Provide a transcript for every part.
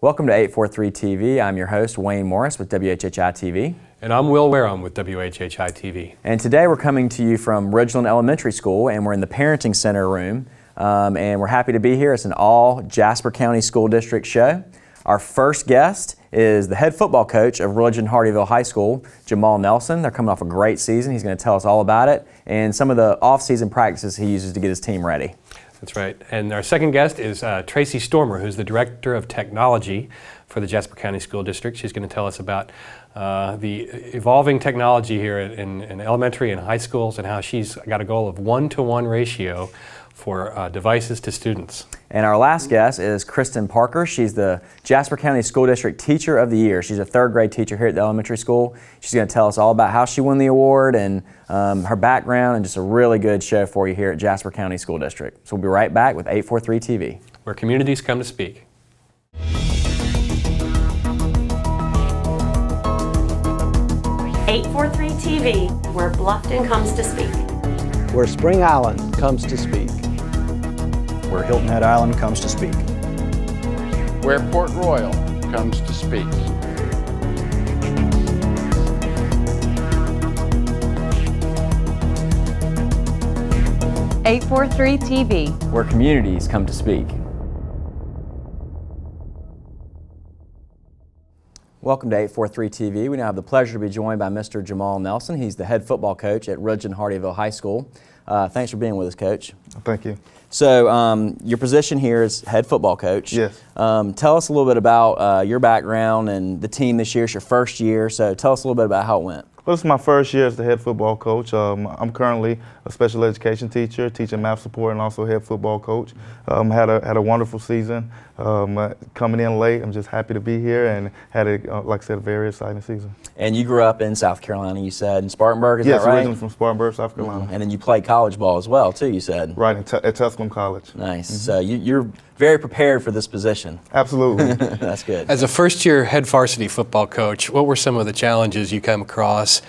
Welcome to 843 TV. I'm your host, Wayne Morris with WHHI-TV. And I'm Will Wareham with WHHI-TV. And today we're coming to you from Ridgeland Elementary School, and we're in the Parenting Center room. And we're happy to be here. It's an all Jasper County School District show. Our first guest is the head football coach of WHHI-TV High School, Jamal Nelson. They're coming off a great season. He's going to tell us all about it and some of the off-season practices he uses to get his team ready. That's right. And our second guest is Tracy Stormer, who's the Director of Technology for the Jasper County School District. She's going to tell us about the evolving technology here in elementary and high schools and how she's got a goal of 1-to-1 ratio for devices to students. And our last guest is Kristen Parker. She's the Jasper County School District Teacher of the Year. She's a third grade teacher here at the elementary school. She's going to tell us all about how she won the award and her background, and just a really good show for you here at Jasper County School District. So we'll be right back with 843 TV. Where communities come to speak. 843 TV, where Bluffton comes to speak. Where Spring Island comes to speak. Where Hilton Head Island comes to speak. Where Port Royal comes to speak. .843 TV, where communities come to speak. Welcome to 843 TV. We now have the pleasure to be joined by Mr. Jamal Nelson. He's the head football coach at WHHI-TV High School. Thanks for being with us, Coach. Thank you. So your position here is head football coach. Yes. Tell us a little bit about your background and the team this year. It's your first year, so tell us a little bit about how it went. Well, this is my first year as the head football coach. I'm currently a special education teacher, teaching math support, and also head football coach. Had a wonderful season. Coming in late, I'm just happy to be here, and had like I said, a very exciting season. And you grew up in South Carolina, you said, in Spartanburg, is that right? Yes, originally from Spartanburg, South Carolina. And then you played college ball as well, too, you said. Right, at Tusculum College. Nice. So you're very prepared for this position. Absolutely. That's good. As a first-year head varsity football coach, what were some of the challenges you come across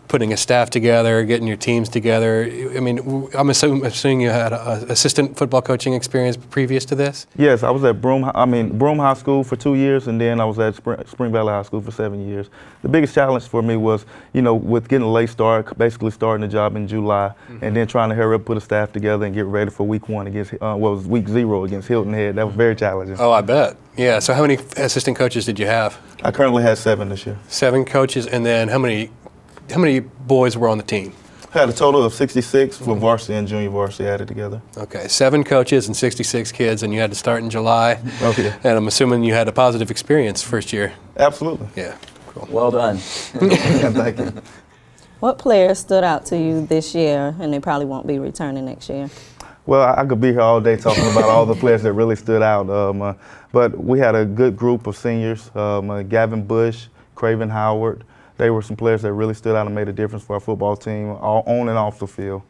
putting a staff together, getting your teams together? I mean, I'm assuming you had assistant football coaching experience previous to this? Yes, I was at Broome High School for 2 years, and then I was at Spring Valley High School for 7 years. The biggest challenge for me was, you know, with getting a late start, basically starting the job in July, and then trying to hurry up, put a staff together, and get ready for week 1 against, week 0 against Hilton Head. That was very challenging. Oh, I bet. Yeah. So how many assistant coaches did you have? I currently had 7 this year. 7 coaches, and then how many boys were on the team? I had a total of 66 for varsity and junior varsity added together. Okay, 7 coaches and 66 kids, and you had to start in July. Okay. And I'm assuming you had a positive experience first year. Absolutely. Yeah, cool. Well done. Thank you. What players stood out to you this year, and they probably won't be returning next year? Well, I could be here all day talking about all the players that really stood out. But we had a good group of seniors, Gavin Bush, Craven Howard. They were some players that really stood out and made a difference for our football team, on and off the field.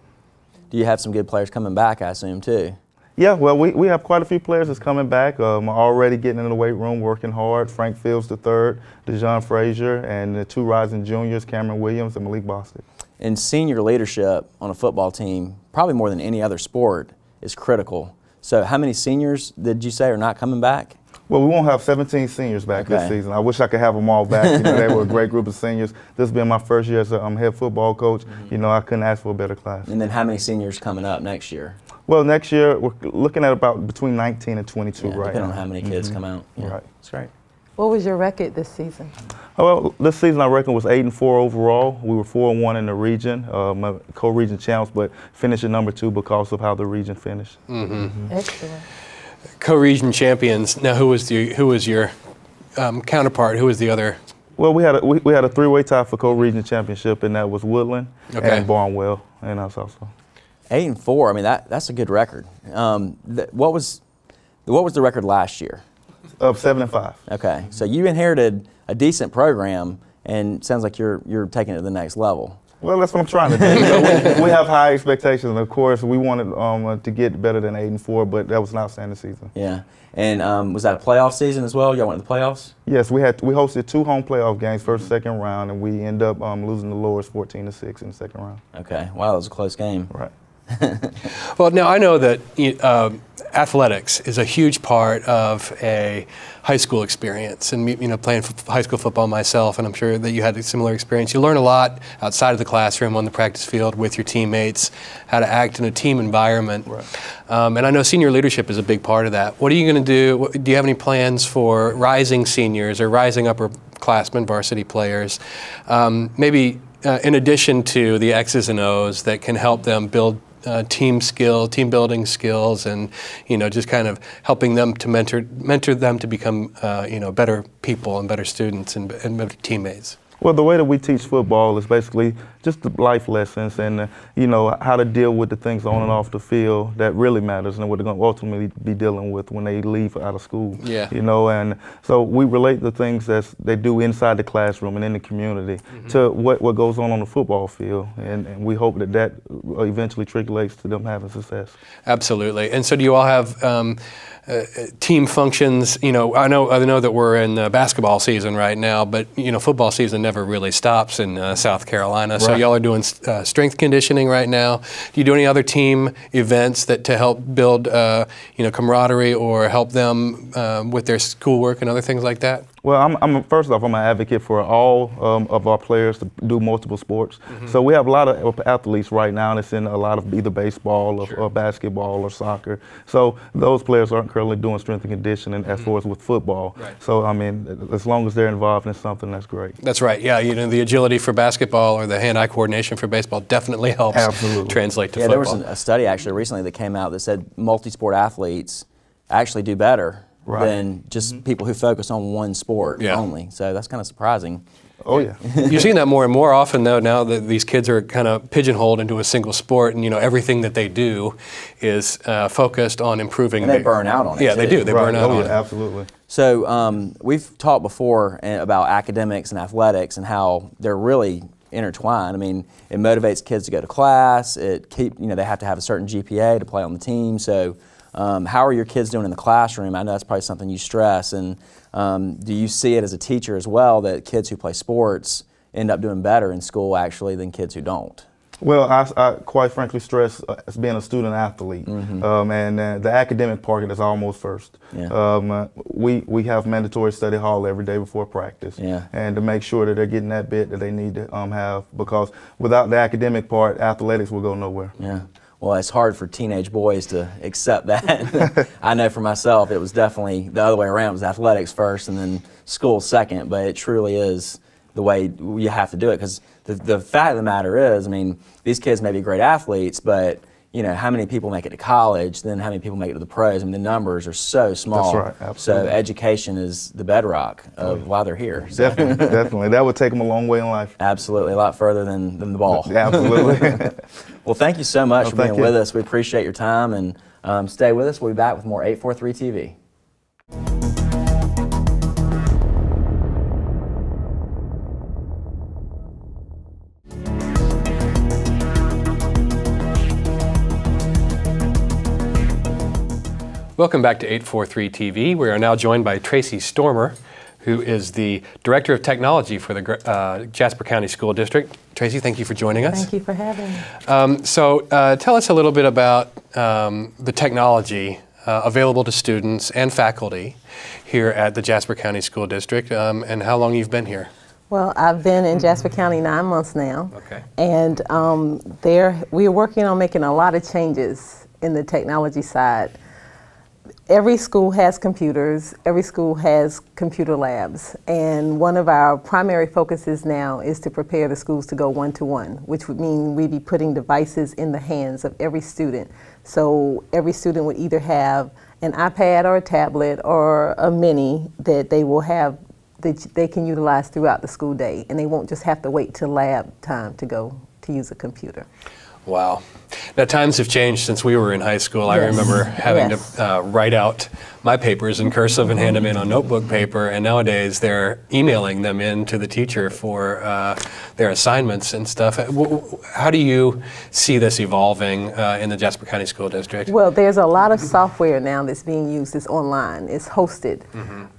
Do you have some good players coming back, I assume, too? Yeah, well, we have quite a few players that's coming back, already getting in the weight room, working hard. Frank Fields III, DeJohn Frazier, and the 2 rising juniors, Cameron Williams and Malik Bostic. And senior leadership on a football team, probably more than any other sport, is critical. So how many seniors did you say are not coming back? Well, we won't have 17 seniors back this season. I wish I could have them all back. You know, they were a great group of seniors. This has been my first year as a head football coach. You know, I couldn't ask for a better class. And then how many seniors coming up next year? Well, next year we're looking at about between 19 and 22 right now. Depending on how many kids come out. Yeah. Right. That's great. What was your record this season? Well, this season I reckon was 8-4 overall. We were 4-1 in the region, co-region champs, but finished at number 2 because of how the region finished. Excellent. Co-region champions. Now, who was your counterpart? Who was the other? Well, we had a 3-way tie for co-region championship, and that was Woodland and Barnwell, and us also. 8-4. I mean, that's a good record. What was the record last year? Of 7-5. Okay, so you inherited a decent program, and it sounds like you're taking it to the next level. Well, that's what I'm trying to do. You know, we have high expectations, and of course, we wanted to get better than 8-4, but that was an outstanding season. Yeah, and was that a playoff season as well? Y'all went to the playoffs? Yes, we hosted 2 home playoff games, first and second round, and we ended up losing the lowest 14-6 in the second round. Okay, wow, that was a close game. Right. Well, now I know that athletics is a huge part of a high school experience, and playing high school football myself, and I'm sure that you had a similar experience. You learn a lot outside of the classroom, on the practice field, with your teammates, how to act in a team environment. Right. And I know senior leadership is a big part of that. What are you going to do? Do you have any plans for rising seniors or rising upperclassmen, varsity players, maybe in addition to the X's and O's that can help them build team building skills, and just kind of helping them to mentor them to become better people and better students and better teammates? Well, the way that we teach football is basically just the life lessons and, how to deal with the things on and off the field that really matters and what they're going to ultimately be dealing with when they leave out of school. Yeah. And so we relate the things that they do inside the classroom and in the community to what goes on the football field. And we hope that eventually trickles to them having success. Absolutely. And so do you all have team functions? I know that we're in basketball season right now, but football season never really stops in South Carolina. Right. So y'all are doing strength conditioning right now. Do you do any other team events to help build camaraderie or help them with their schoolwork and other things like that? Well, first off, I'm an advocate for all of our players to do multiple sports. So we have a lot of athletes right now that's in a lot of either baseball or basketball or soccer. So those players aren't currently doing strength and conditioning as far as with football. Right. So, as long as they're involved in something, that's great. That's right. Yeah, the agility for basketball or the hand-eye coordination for baseball definitely helps translate to football. There was a study actually recently that came out that said multi-sport athletes actually do better than just people who focus on one sport only. So that's kind of surprising. Oh yeah. You're seeing that more and more often though, now that these kids are kind of pigeonholed into a single sport, and everything that they do is focused on improving. And they burn out on it. Yeah, they do. They burn out on it. Absolutely. So we've talked before about academics and athletics and how they're really intertwined. It motivates kids to go to class. They have to have a certain GPA to play on the team. So how are your kids doing in the classroom? I know that's probably something you stress. And do you see it as a teacher as well, that kids who play sports end up doing better in school actually than kids who don't? Well, I quite frankly stress as being a student athlete, and the academic part is almost first. Yeah. We have mandatory study hall every day before practice, and to make sure that they're getting that bit that they need to have, because without the academic part, athletics will go nowhere. Yeah. Well, it's hard for teenage boys to accept that. I know for myself, it was definitely the other way around. It was athletics first and then school second, but it truly is the way you have to do it, because the fact of the matter is, these kids may be great athletes, but how many people make it to college, then how many people make it to the pros? The numbers are so small. That's right, absolutely. So education is the bedrock of why they're here. So. Definitely, definitely. That would take them a long way in life. Absolutely, a lot further than the ball. Absolutely. Well, thank you so much for being with us. We appreciate your time, and stay with us. We'll be back with more 843 TV. Welcome back to 843 TV. We are now joined by Tracy Stormer, who is the Director of Technology for the Jasper County School District. Tracy, thank you for joining us. Thank you for having me. Tell us a little bit about the technology available to students and faculty here at the Jasper County School District, and how long you've been here. Well, I've been in Jasper County 9 months now. Okay. And we are working on making a lot of changes in the technology side. Every school has computers, every school has computer labs, and one of our primary focuses now is to prepare the schools to go one-to-one, which would mean we'd be putting devices in the hands of every student. So every student would either have an iPad or a tablet or a mini that they will have, that they can utilize throughout the school day, and they won't just have to wait till lab time to go to use a computer. Wow. Now, times have changed since we were in high school. I remember having to write out my papers in cursive and hand them in on notebook paper, and nowadays they're emailing them in to the teacher for their assignments and stuff. How do you see this evolving in the Jasper County School District? Well, there's a lot of software now that's being used. It's online. It's hosted.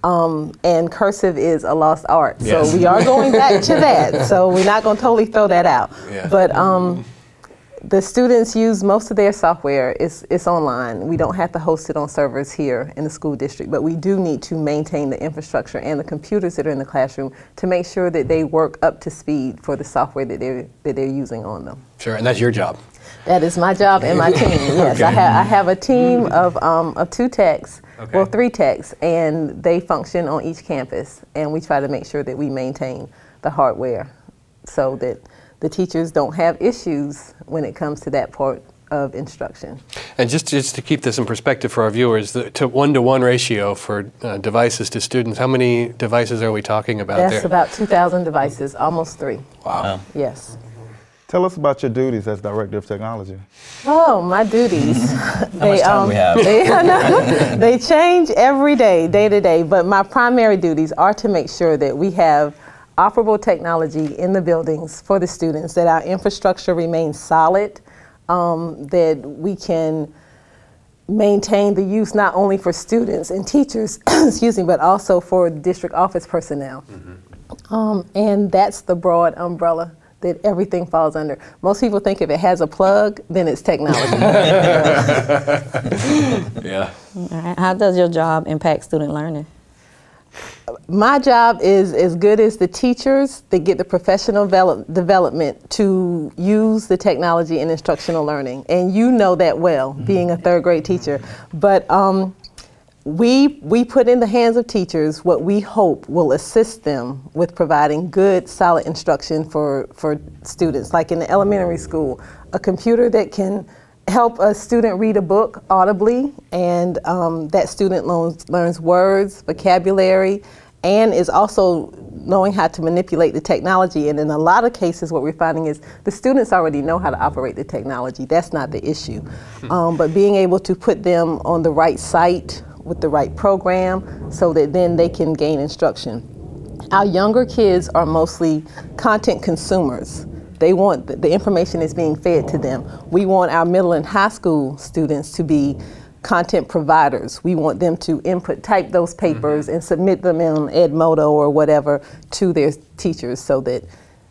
And cursive is a lost art. So we are going back to that. So we're not going to totally throw that out. Yeah. But The students use most of their software. It's online. We don't have to host it on servers here in the school district, but we do need to maintain the infrastructure and the computers that are in the classroom to make sure that they work up to speed for the software that they're using on them. Sure, and that's your job. That is my job and my team. Yes, Okay. I have a team of 2 techs, Okay. well 3 techs, and they function on each campus. And we try to make sure that we maintain the hardware so that the teachers don't have issues when it comes to that part of instruction. And just to keep this in perspective for our viewers, the 1-to-1 ratio for devices to students, how many devices are we talking about there? That's about 2,000 devices, almost 3. Wow. Yes. Tell us about your duties as Director of Technology. Oh, my duties. How much time we have? They change every day, day to day, but my primary duties are to make sure that we have operable technology in the buildings for the students, that our infrastructure remains solid, that we can maintain the use not only for students and teachers, excuse me, but also for district office personnel. And that's the broad umbrella that everything falls under. Most people think if it has a plug, then it's technology. Yeah. All right. How does your job impact student learning? My job is as good as the teachers that get the professional development to use the technology in instructional learning. And you know that well, being a 3rd grade teacher. But we put in the hands of teachers what we hope will assist them with providing good, solid instruction for students. Like in the elementary school, a computer that can help a student read a book audibly, and that student learns words, vocabulary, and is also knowing how to manipulate the technology. And in a lot of cases, what we're finding is the students already know how to operate the technology. That's not the issue. But being able to put them on the right site with the right program so that then they can gain instruction. Our younger kids are mostly content consumers. They want the information is being fed to them. We want our middle and high school students to be content providers. We want them to type those papers and submit them in Edmodo or whatever to their teachers so that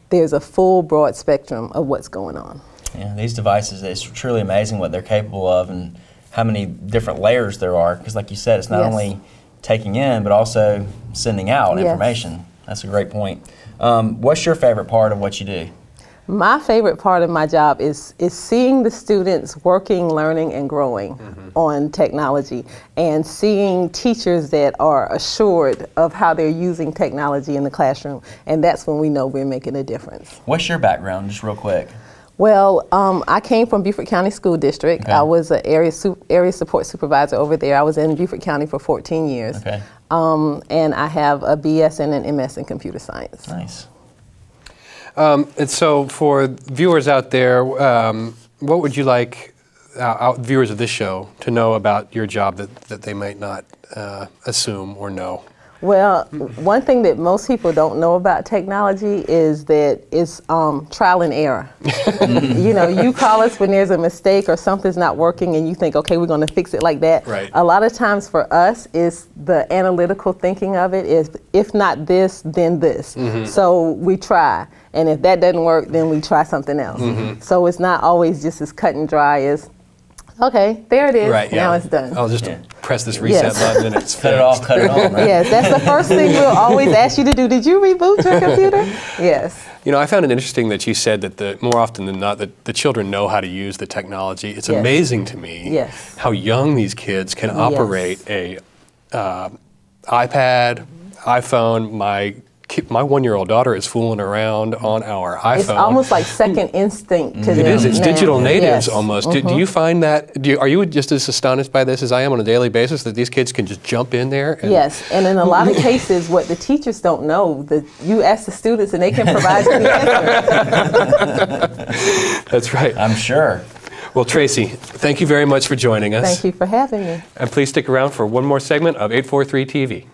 there's a full broad spectrum of what's going on. Yeah, these devices, it's truly amazing what they're capable of and how many different layers there are. Because like you said, it's not only taking in, but also sending out information. That's a great point. What's your favorite part of what you do? My favorite part of my job is seeing the students working, learning, and growing on technology, and seeing teachers that are assured of how they're using technology in the classroom, and that's when we know we're making a difference. What's your background, just real quick? Well, I came from Beaufort County School District. Okay. I was an area support supervisor over there. I was in Beaufort County for 14 years. Okay. And I have a BS and an MS in computer science. Nice. And so for viewers out there, what would you like viewers of this show to know about your job that they might not assume or know? Well, one thing that most people don't know about technology is that it's trial and error. You know, you call us when there's a mistake or something's not working and you think, okay, we're going to fix it like that. Right. A lot of times for us, it's the analytical thinking of it is, if not this, then this. So we try. And if that doesn't work, then we try something else. So it's not always just as cut and dry as, okay, there it is, now it's done. I'll just press this reset button and it's cut it off, cut it on, right? Yes, that's the first thing we'll always ask you to do. Did you reboot your computer? Yes. You know, I found it interesting that you said that more often than not, that the children know how to use the technology. It's amazing to me how young these kids can operate a iPad, iPhone. My 1-year-old daughter is fooling around on our iPhone. It's almost like second instinct to them. It is. It's digital natives almost. Mm-hmm. Do you find that? Are you just as astonished by this as I am on a daily basis that these kids can just jump in there? Yes, and in a lot of cases, what the teachers don't know, you ask the students and they can provide you the answer. That's right. I'm sure. Well, Tracy, thank you very much for joining us. Thank you for having me. And please stick around for one more segment of 843 TV.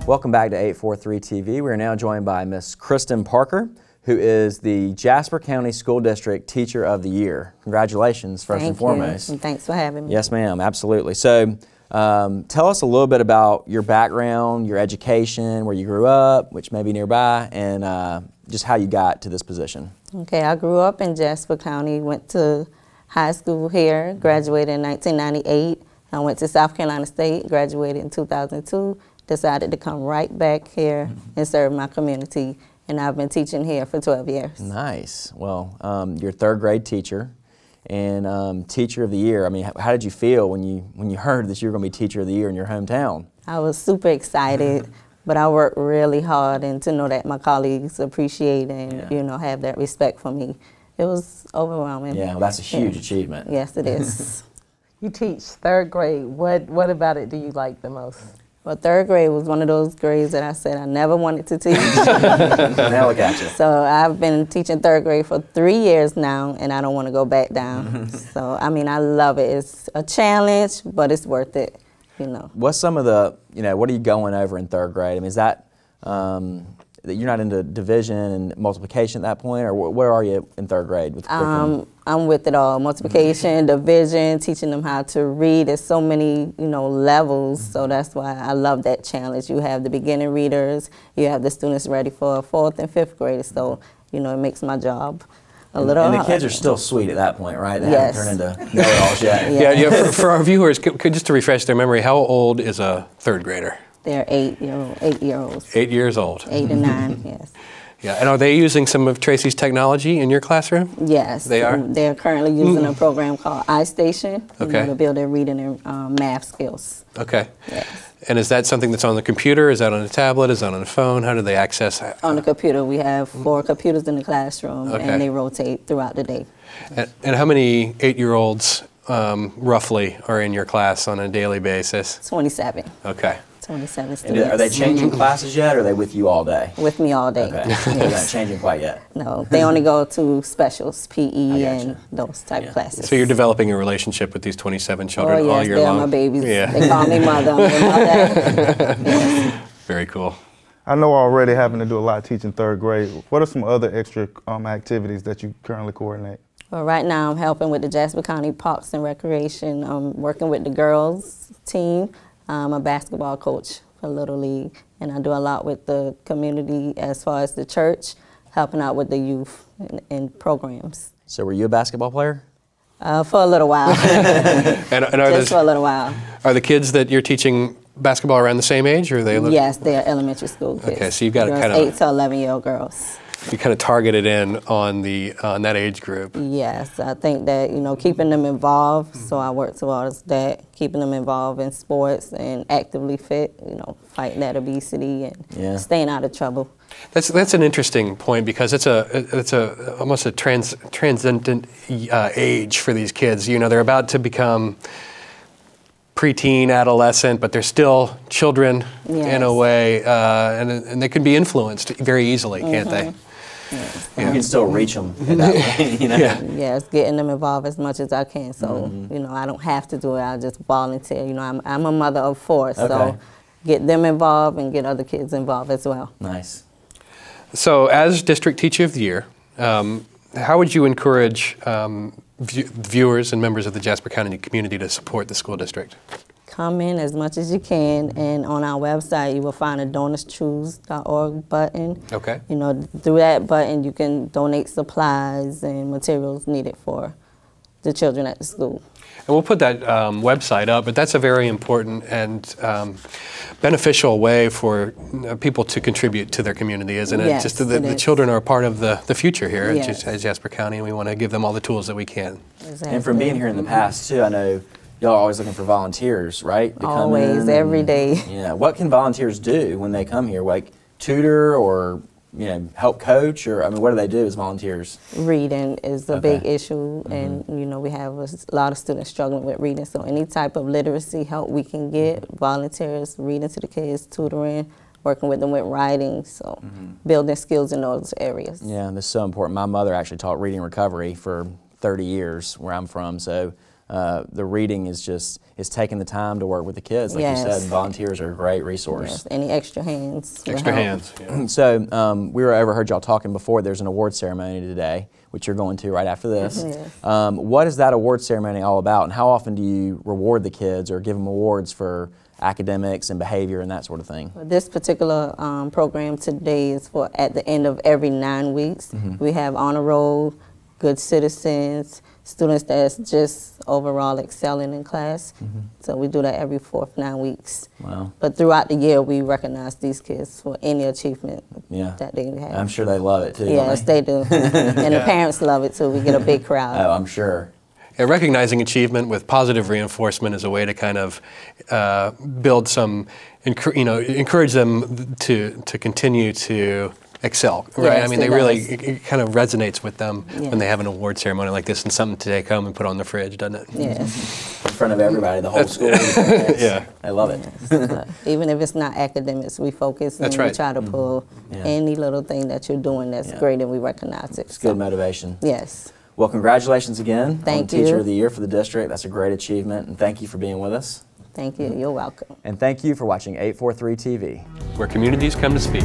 Welcome back to 843 TV. We are now joined by Miss Kristen Parker, who is the Jasper County School District Teacher of the Year. Congratulations, first and foremost. And thanks for having me. Yes, ma'am, absolutely. So tell us a little bit about your background, your education, where you grew up, which may be nearby, and just how you got to this position. Okay, I grew up in Jasper County, went to high school here, graduated in 1998. I went to South Carolina State, graduated in 2002, decided to come right back here and serve my community. And I've been teaching here for 12 years. Nice. Well, you're a third grade teacher and Teacher of the Year. I mean, how did you feel when you heard that you were going to be Teacher of the Year in your hometown? I was super excited, but I worked really hard, and to know that my colleagues appreciate and you know, have that respect for me, it was overwhelming. Yeah, well, that's a huge achievement. Yes, it is. You teach third grade. What about it do you like the most? Well, third grade was one of those grades that I said I never wanted to teach. Now look at you. So I've been teaching third grade for 3 years now, and I don't want to go back down. So, I mean, I love it. It's a challenge, but it's worth it, you know. What's some of the, you know, what are you going over in third grade? I mean, is that, that you're not into division and multiplication at that point, or where are you in third grade with the curriculum? I'm with it all. Multiplication, division, teaching them how to read. There's so many, you know, levels, so that's why I love that challenge. You have the beginning readers, you have the students ready for 4th and 5th grade, so, you know, it makes my job a little And the harder. kids are still sweet at that point, right? They Yes. haven't turned into know-it-alls yet. Yeah, for our viewers, just to refresh their memory, how old is a third grader? They're 8-year-olds. 8 years old. 8 and 9, yes. Yeah, and are they using some of Tracy's technology in your classroom? Yes. They are? They're currently using a program called iStation Okay. to build their reading and math skills. Okay. Yes. And is that something that's on the computer? Is that on a tablet? Is that on a phone? How do they access that? On the computer. We have 4 computers in the classroom, Okay. and they rotate throughout the day. And how many 8-year-olds roughly are in your class on a daily basis? 27. Okay. 27 And students. are they changing classes yet, or are they with you all day? With me all day. Okay, they're not changing quite yet. No, they only go to specials, PE, gotcha. and those type of classes. So you're developing a relationship with these 27 children all year they're long? my babies. Yeah. They call me mother. I'm their mother. Yes. Very cool. I know already having to do a lot teaching third grade. What are some other extra activities that you currently coordinate? Well, right now I'm helping with the Jasper County Parks and Recreation. I'm working with the girls team. I'm a basketball coach for Little League, and I do a lot with the community as far as the church, helping out with the youth in programs. So were you a basketball player? For a little while. And are Just for a little while. Are the kids that you're teaching basketball around the same age, or are they? Yes, they're elementary school kids. Okay, so you've got girls, kind of 8 to 11-year-old girls. You kind of targeted in on that age group. Yes, I think that, you know, keeping them involved, so I work towards that, keeping them involved in sports and actively fit, you know, fighting that obesity and staying out of trouble. That's an interesting point, because it's almost a transcendent age for these kids. You know, they're about to become preteen, adolescent, but they're still children in a way, and they can be influenced very easily, can't they? Yes. You can still reach them in that way, you know? Yes, getting them involved as much as I can. So, you know, I don't have to do it. I just volunteer. You know, I'm a mother of 4, so get them involved and get other kids involved as well. Nice. So, as District Teacher of the Year, how would you encourage viewers and members of the Jasper County community to support the school district? Come in as much as you can, and on our website you will find a donorschoose.org button. Okay. You know, through that button you can donate supplies and materials needed for the children at the school. And we'll put that website up, but that's a very important and beneficial way for people to contribute to their community, isn't it? Yes, Just the children are a part of the future here at Jasper County, and we want to give them all the tools that we can. Exactly. And from being here in the past too, I know y'all are always looking for volunteers, right? To Always, come in every day. Yeah. What can volunteers do when they come here? Like tutor or, you know, help coach, or I mean, what do they do as volunteers? Reading is a big issue, and you know, we have a lot of students struggling with reading. So any type of literacy help we can get, volunteers, reading to the kids, tutoring, working with them with writing, so building skills in those areas. Yeah, that's so important. My mother actually taught reading recovery for 30 years where I'm from, so the reading is taking the time to work with the kids. Like you said, volunteers are a great resource. Yes, any extra hands. Extra hands. Yeah. So we overheard y'all talking before. There's an award ceremony today, which you're going to right after this. Yes. What is that award ceremony all about, and how often do you reward the kids or give them awards for academics and behavior and that sort of thing? This particular program today is for at the end of every 9 weeks. We have honor roll, good citizens, students that's just overall excelling in class. So we do that every 4th 9 weeks. Wow. But throughout the year, we recognize these kids for any achievement that they have. I'm sure they love it too. Yes, they do. And the parents love it too. We get a big crowd. Oh, I'm sure. Yeah, recognizing achievement with positive reinforcement is a way to kind of build some, encourage them to continue to excel, right? Yes, I mean, it kind of resonates with them when they have an award ceremony like this, and something to take home and put on the fridge, doesn't it? Yes. In front of everybody, the whole school. Yeah. I love it. Yes. Even if it's not academics, we focus and we try to pull any little thing that you're doing that's great, and we recognize it. It's good motivation. Yes. Well, congratulations again on Thank you. Teacher of the Year for the district. That's a great achievement, and thank you for being with us. Thank you. You're welcome. And thank you for watching 843 TV, where communities come to speak.